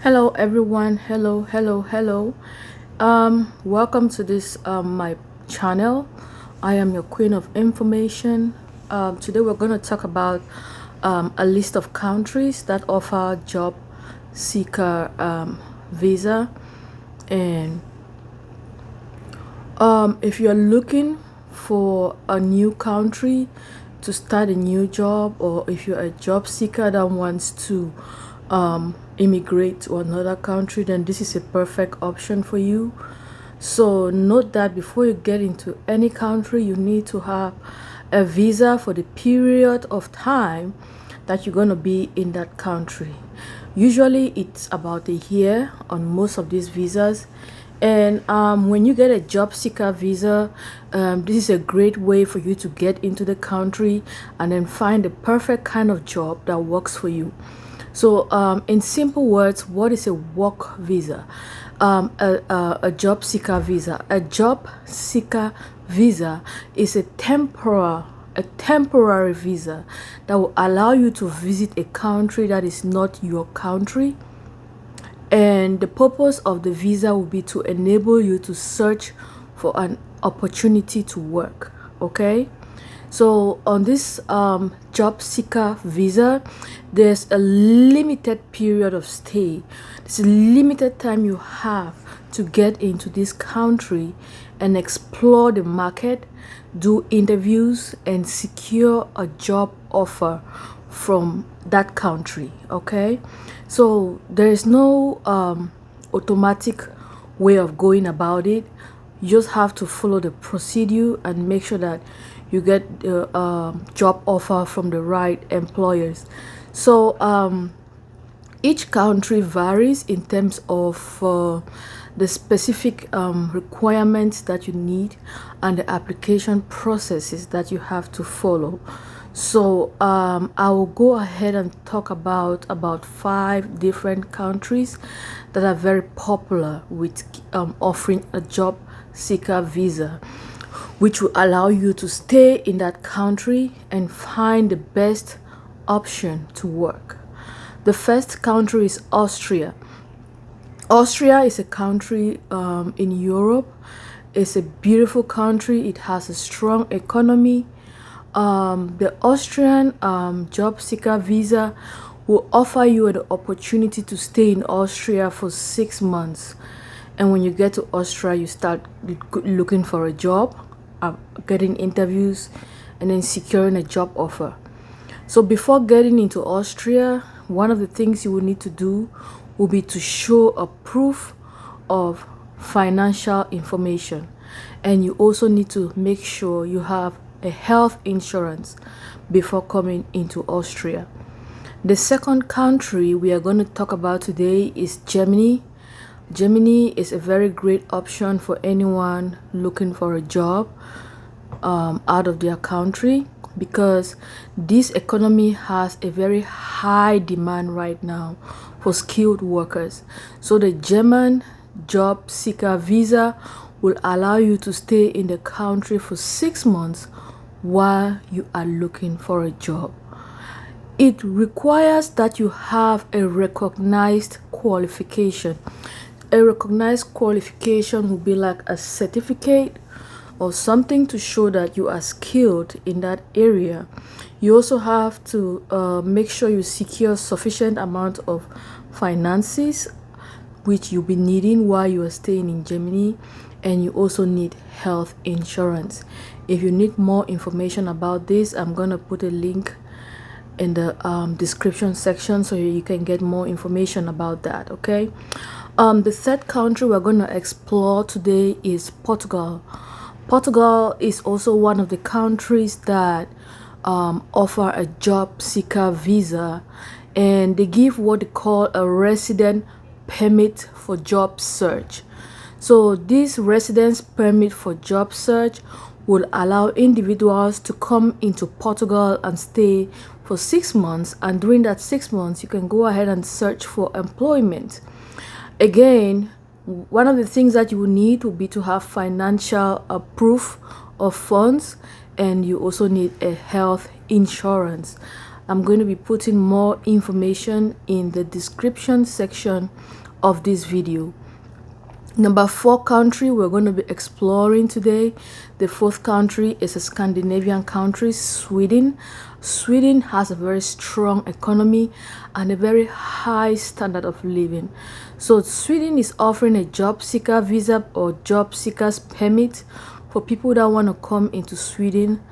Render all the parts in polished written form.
Hello everyone. Hello. Welcome to this my channel. I am your queen of information. Today we're going to talk about a list of countries that offer job seeker visa. And if you're looking for a new country to start a new job, or if you're a job seeker that wants to immigrate to another country, then this is a perfect option for you. So note that before you get into any country, you need to have a visa for the period of time that you're going to be in that country. Usually it's about a year on most of these visas. And when you get a job seeker visa, this is a great way for you to get into the country and then find the perfect kind of job that works for you. So in simple words, what is a work visa? A job seeker visa. A job seeker visa is a temporary visa that will allow you to visit a country that is not your country, and the purpose of the visa will be to enable you to search for an opportunity to work. Okay, so on this job seeker visa, there's a limited period of stay. There's a limited time you have to get into this country and explore the market, do interviews, and secure a job offer from that country. Okay, so there is no automatic way of going about it. You just have to follow the procedure and make sure that you get the job offer from the right employers. So each country varies in terms of the specific requirements that you need and the application processes that you have to follow. So I will go ahead and talk about 5 different countries that are very popular with offering a job seeker visa, which will allow you to stay in that country and find the best option to work. The first country is Austria. Austria is a country in Europe. It's a beautiful country. It has a strong economy. The Austrian job seeker visa will offer you the opportunity to stay in Austria for 6 months. And when you get to Austria, you start looking for a job, getting interviews, and then securing a job offer. So before getting into Austria, one of the things you will need to do will be to show a proof of financial information. And you also need to make sure you have a health insurance before coming into Austria. The second country we are going to talk about today is Germany. Germany is a very great option for anyone looking for a job out of their country, because this economy has a very high demand right now for skilled workers. So the German job seeker visa will allow you to stay in the country for 6 months while you are looking for a job. It requires that you have a recognized qualification. A recognized qualification will be like a certificate or something to show that you are skilled in that area. You also have to make sure you secure sufficient amount of finances, which you'll be needing while you are staying in Germany, and you also need health insurance. If you need more information about this, I'm gonna put a link in the description section so you can get more information about that. Okay, the third country we're going to explore today is Portugal. Portugal is also one of the countries that offer a job seeker visa, and they give what they call a resident permit for job search. So this residence permit for job search will allow individuals to come into Portugal and stay for 6 months, and during that 6 months you can go ahead and search for employment. Again, one of the things that you will need will be to have financial proof of funds, and you also need a health insurance I'm going to be putting more information in the description section of this video. Number 4 country we're going to be exploring today. The 4th country is a Scandinavian country, Sweden. Sweden has a very strong economy and a very high standard of living. So Sweden is offering a job seeker visa or job seekers permit for people that want to come into Sweden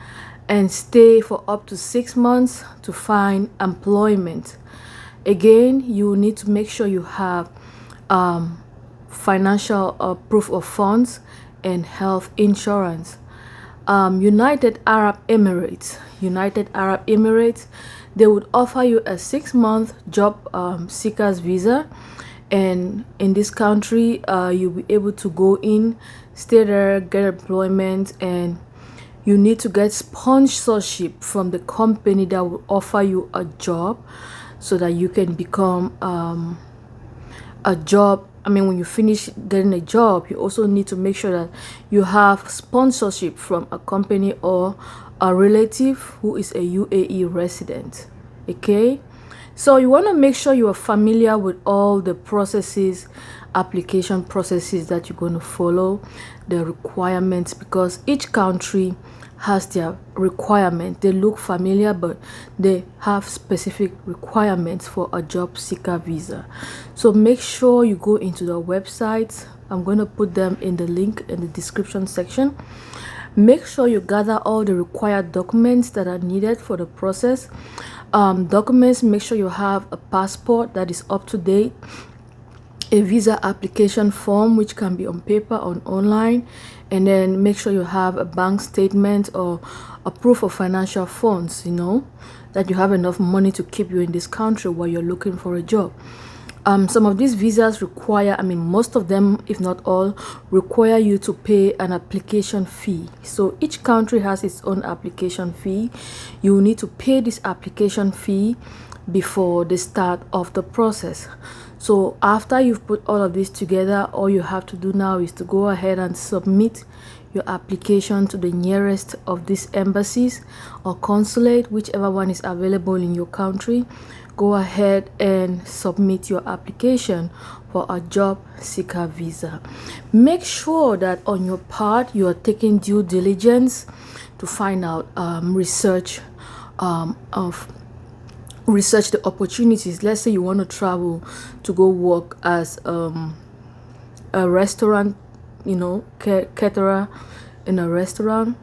and stay for up to 6 months to find employment. Again, you need to make sure you have financial proof of funds and health insurance. United Arab Emirates, they would offer you a 6-month job seekers visa, and in this country you'll be able to go in, stay there, get employment, and you need to get sponsorship from the company that will offer you a job so that you can become a job. When you finish getting a job, you also need to make sure that you have sponsorship from a company or a relative who is a UAE resident. Okay, so you want to make sure you are familiar with all the processes, application processes that you're going to follow, the requirements, because each country has their requirement. They look familiar, but they have specific requirements for a job seeker visa. So make sure you go into the websites. I'm going to put them in the link in the description section. Make sure you gather all the required documents that are needed for the process. Documents, make sure you have a passport that is up to date, a visa application form which can be on paper or online, and then make sure you have a bank statement or a proof of financial funds, that you have enough money to keep you in this country while you're looking for a job. Some of these visas require, most of them, if not all, require you to pay an application fee. So each country has its own application fee. You need to pay this application fee before the start of the process. So after you've put all of this together, all you have to do now is to go ahead and submit your application to the nearest of these embassies or consulate, whichever one is available in your country. Go ahead and submit your application for a job seeker visa. Make sure that on your part you are taking due diligence to find out research the opportunities. Let's say you want to travel to go work as a restaurant, caterer in a restaurant.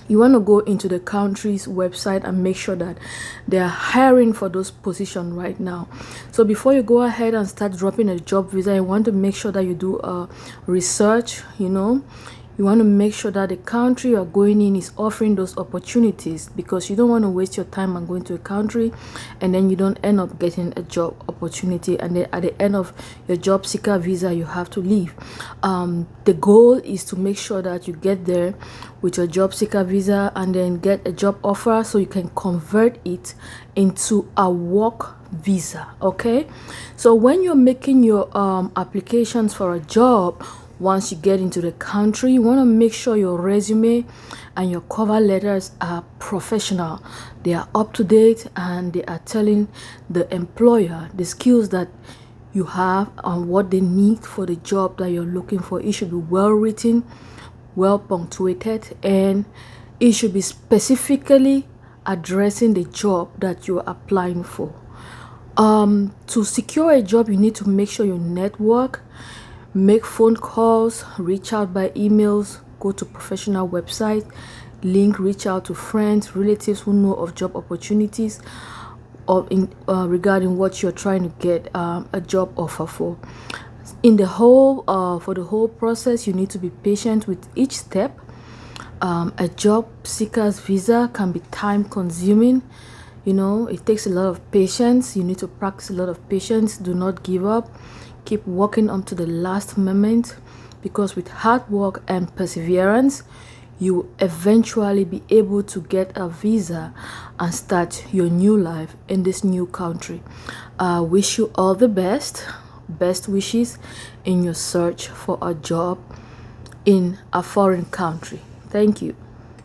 You want to go into the country's website and make sure that they are hiring for those positions right now. So before you go ahead and start dropping a job visa, you want to make sure that you do research. You want to make sure that the country you're going in is offering those opportunities, because you don't want to waste your time and going to a country and then you don't end up getting a job opportunity, and then at the end of your job seeker visa you have to leave. The goal is to make sure that you get there with your job seeker visa and then get a job offer so you can convert it into a work visa. Okay, so when you're making your applications for a job, once you get into the country, you want to make sure your resume and your cover letters are professional. They are up to date and they are telling the employer the skills that you have and what they need for the job that you're looking for. It should be well written, well punctuated, and it should be specifically addressing the job that you're applying for. To secure a job, you need to make sure you network, make phone calls, reach out by emails, go to professional websites, reach out to friends, relatives who know of job opportunities or regarding what you're trying to get a job offer for. For the whole process, you need to be patient with each step. A job seeker's visa can be time consuming. It takes a lot of patience. You need to practice a lot of patience. Do not give up. Keep working up to the last moment, because with hard work and perseverance, you will eventually be able to get a visa and start your new life in this new country. I wish you all the best wishes in your search for a job in a foreign country. Thank you.